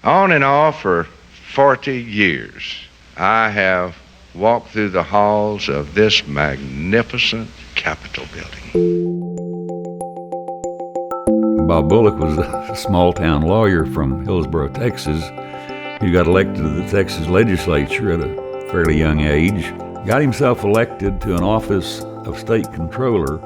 On and off for 40 years, I have walked through the halls of this magnificent Capitol building. Bob Bullock was a small-town lawyer from Hillsboro, Texas, who got elected to the Texas legislature at a fairly young age, got himself elected to an office of state controller,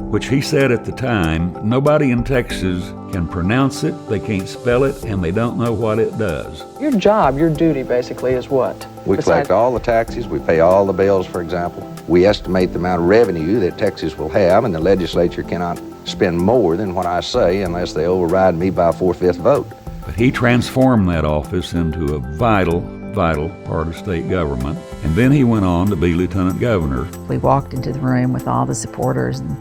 which he said at the time, nobody in Texas can pronounce it, they can't spell it, and they don't know what it does. Your job, your duty basically is what? We collect all the taxes, we pay all the bills, for example. We estimate the amount of revenue that Texas will have, and the legislature cannot spend more than what I say unless they override me by a 4/5 vote. But he transformed that office into a vital part of state government, and then he went on to be lieutenant governor. We walked into the room with all the supporters and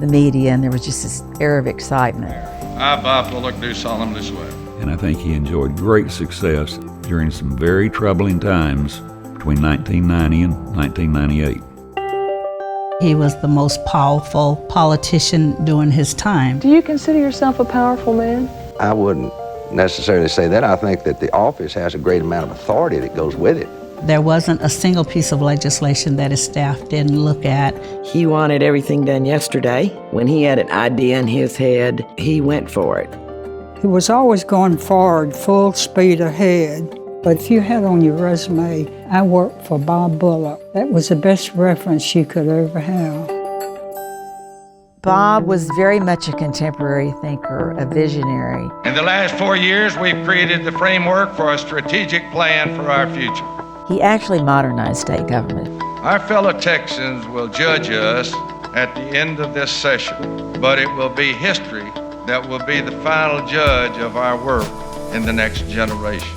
the media, and there was just this air of excitement. I, Bob Bullock, do solemnly swear. And I think he enjoyed great success during some very troubling times between 1990 and 1998. He was the most powerful politician during his time. Do you consider yourself a powerful man? I wouldn't necessarily say that. I think that the office has a great amount of authority that goes with it. There wasn't a single piece of legislation that his staff didn't look at. He wanted everything done yesterday. When he had an idea in his head, he went for it. He was always going forward, full speed ahead. But if you had on your resume, I worked for Bob Bullock, that was the best reference you could ever have. Bob was very much a contemporary thinker, a visionary. In the last 4 years, we've created the framework for a strategic plan for our future. He actually modernized state government. Our fellow Texans will judge us at the end of this session, but it will be history that will be the final judge of our work in the next generation.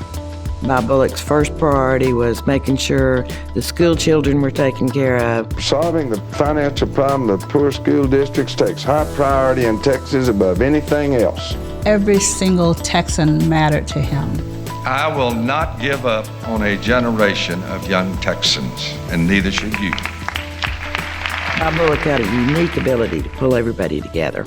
Bob Bullock's first priority was making sure the school children were taken care of. Solving the financial problem of poor school districts takes high priority in Texas above anything else. Every single Texan mattered to him. I will not give up on a generation of young Texans, and neither should you. Bob Bullock had a unique ability to pull everybody together.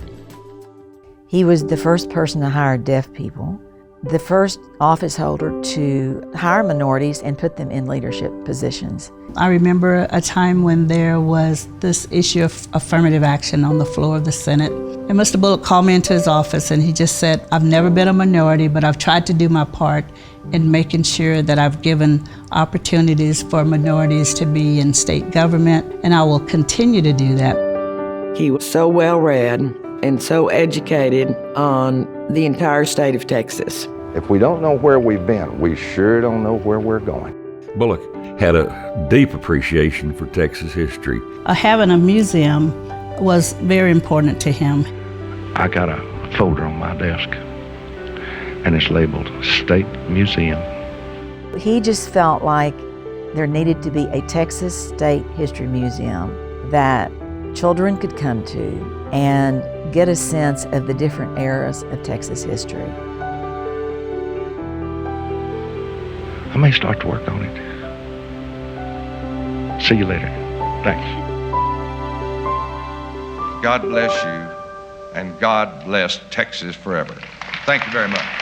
He was the first person to hire deaf people, the first office holder to hire minorities and put them in leadership positions. I remember a time when there was this issue of affirmative action on the floor of the Senate. And Mr. Bullock called me into his office and he just said, I've never been a minority, but I've tried to do my part in making sure that I've given opportunities for minorities to be in state government, and I will continue to do that. He was so well-read and so educated on the entire state of Texas. If we don't know where we've been, we sure don't know where we're going. Bullock had a deep appreciation for Texas history. Having a museum was very important to him. I got a folder on my desk, and it's labeled State Museum. He just felt like there needed to be a Texas State History Museum that children could come to and get a sense of the different eras of Texas history. I may start to work on it. See you later. Thanks. God bless you, and God bless Texas forever. Thank you very much.